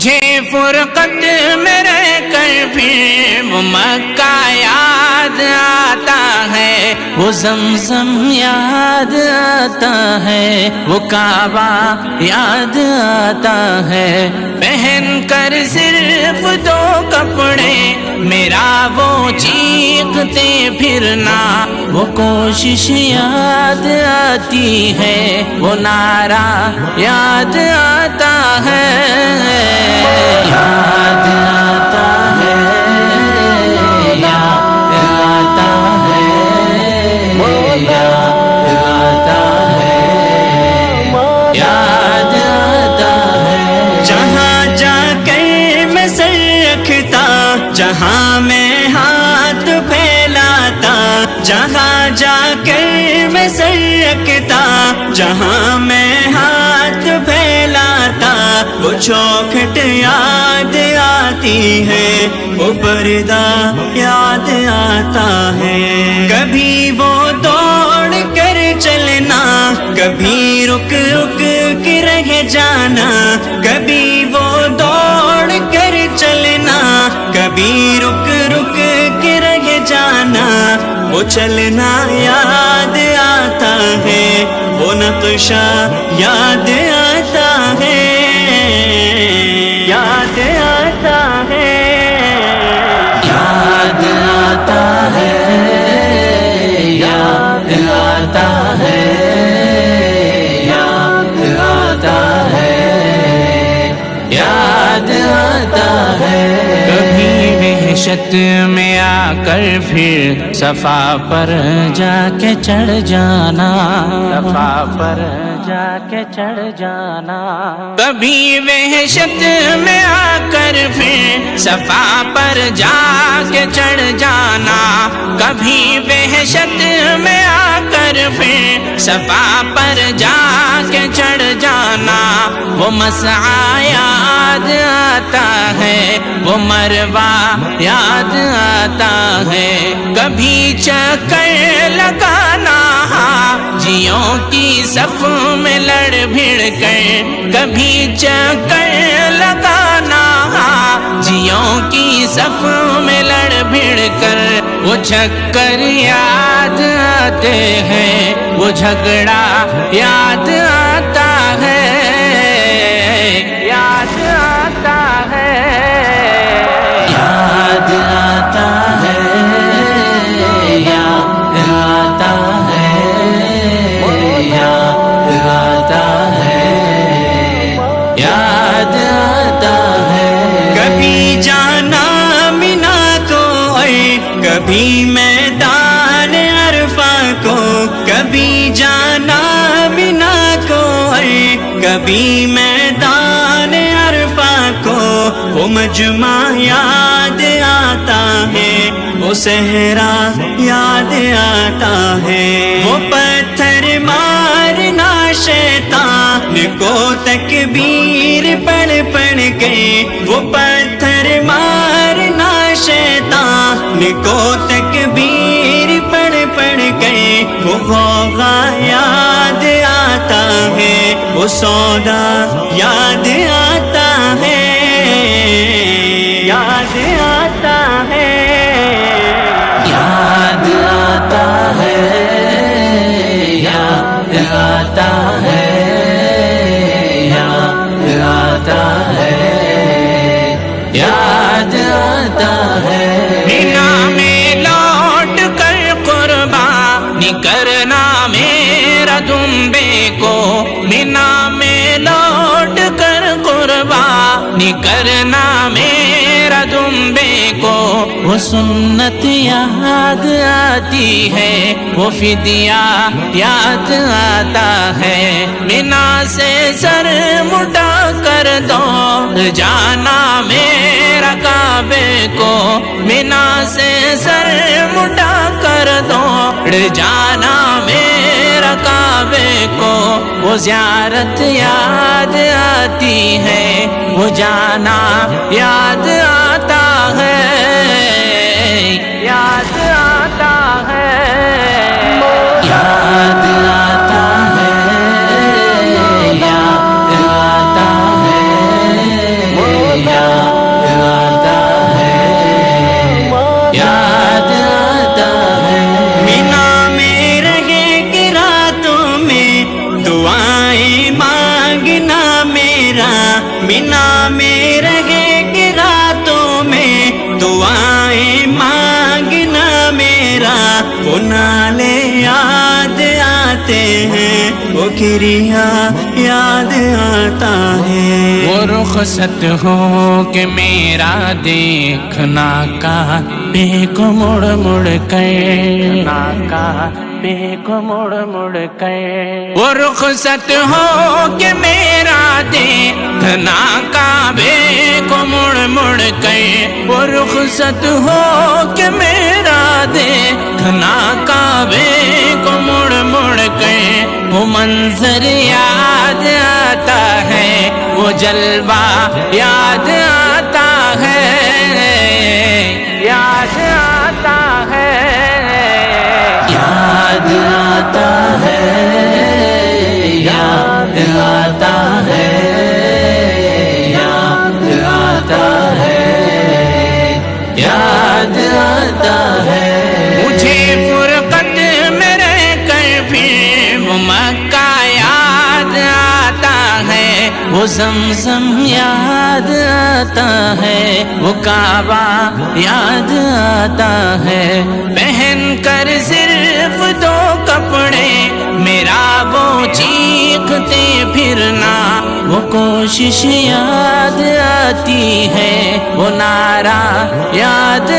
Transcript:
مجھے فرقت میں رہ کر پھر وہ مکہ یاد آتا ہے، وہ زمزم یاد آتا ہے، وہ کعبہ یاد آتا ہے۔ پہن کر صرف 2 کپڑے میرا وہ چیختے پھرنا، وہ کوشش یاد آتی ہے، وہ نعرہ یاد آتا ہے، یاد آتا ہے، یاد آتا ہے، یاد آتا ہے، یاد آتا ہے۔ جہاں جا کر میں سر رکھتا، جہاں میں ہاتھ پھیلاتا، جہاں جا کر میں سر رکھتا، جہاں میں ہاتھ پھیلاتا، وہ چوکھٹ یاد آتی ہے، وہ پردہ یاد آتا ہے۔ کبھی وہ دوڑ کر چلنا، کبھی رک رک کے رہ جانا، کبھی وہ دوڑ کر چلنا، کبھی رک رک کے رہ جانا، وہ چلنا یاد آتا ہے، وہ نقشہ یاد آتا ہے، یاد آتا ہے، یاد آتا ہے، یاد آتا ہے، یاد آتا ہے، یاد آتا ہے۔ کبھی وحشت میں آ کر پھر صفا پر جا کے چڑھ جانا، صفا پر جا کے چڑھ جانا، کبھی وحشت میں آ کر پھر صفا پر جا کے چڑھ جانا، کبھی وحشت میں آ کر پھر صفا پر جا کے چڑھ جانا، وہ مسعی یاد آتا ہے، وہ مروہ یاد آتا ہے، کبھی چکر لگانا حاجیوں کی صف میں لڑ بھڑ کر، کبھی چکر لگانا حاجیوں کی صف میں لڑ بھڑ کر، وہ چکر یاد آتے ہیں، وہ جھگڑا یاد آتا ہے، یاد آتا ہے، یاد آتا ہے، یاد آتا ہے، یاد آتا ہے، یاد آتا ہے۔ کبھی جانا مینا کو کبھی میدان عرفہ کو، کبھی جانا مینا کو کبھی میدان عرفہ کو، وہ مجمع یاد آتا ہے، وہ صحرا یاد آتا ہے، وہ پتھر مارنا شیطان کو تکبیر پڑھ پڑھ کے، وہ پتھر مارنا شیطان کو تکبیر پڑھ پڑھ کے، وہ غوغا یاد آتا ہے، وہ سودا یاد آتا ہے، یاد آتا ہے، یاد آتا ہے، یاد آتا ہے، یاد آتا ہے، یاد آتا ہے۔ مینا میں لوٹ کر قربانی کرنا میرا دمبے کو، مینا میں لوٹ کر قربانی کرنا میرا دمبے کو، وہ سنت یاد آتی ہے، وہ فدیہ یاد آتا ہے، مینا سے سر مٹا کر دوڑ جانا میرا کعبے کو، مینا سے سر مٹا کر دوڑ جانا میرا کعبے کو، وہ زیارت یاد آتی ہے، وہ جانا یاد آتا ہے، یاد آتا ہے، یاد آتا ہے، یاد آتا ہے، مینا میں رہے گی راتوں میں دعائیں مانگنا میرا، وہ نالے یاد آتے ہیں، وہ گریا یاد آتا ہے، وہ رخصت ہو کہ میرا دیکھنا کعبے کو مڑ مڑ کر، کعبے کو مڑ مڑ کر، وہ رخصت ہو کہ میرا دیکھنا کعبے کو مڑ مڑ کر، وہ رخصت ہو کہ میرا دیکھنا کعبے کو مڑ مڑ کر، وہ منظر یاد آتا ہے، وہ جلوہ یاد آتا ہے، یاد آتا ہے، یاد آتا ہے، یاد آتا ہے، یاد آتا ہے، یاد آتا ہے، مجھے فرقت میں رہ کر پھر وہ مکہ یاد آتا ہے، وہ زمزم یاد آتا ہے، وہ کعبہ یاد آتا ہے، پہن کر صرف دو کپڑے میرا وہ چیختے پھرنا، وہ کوشش یاد آتی ہے، وہ نعرہ یاد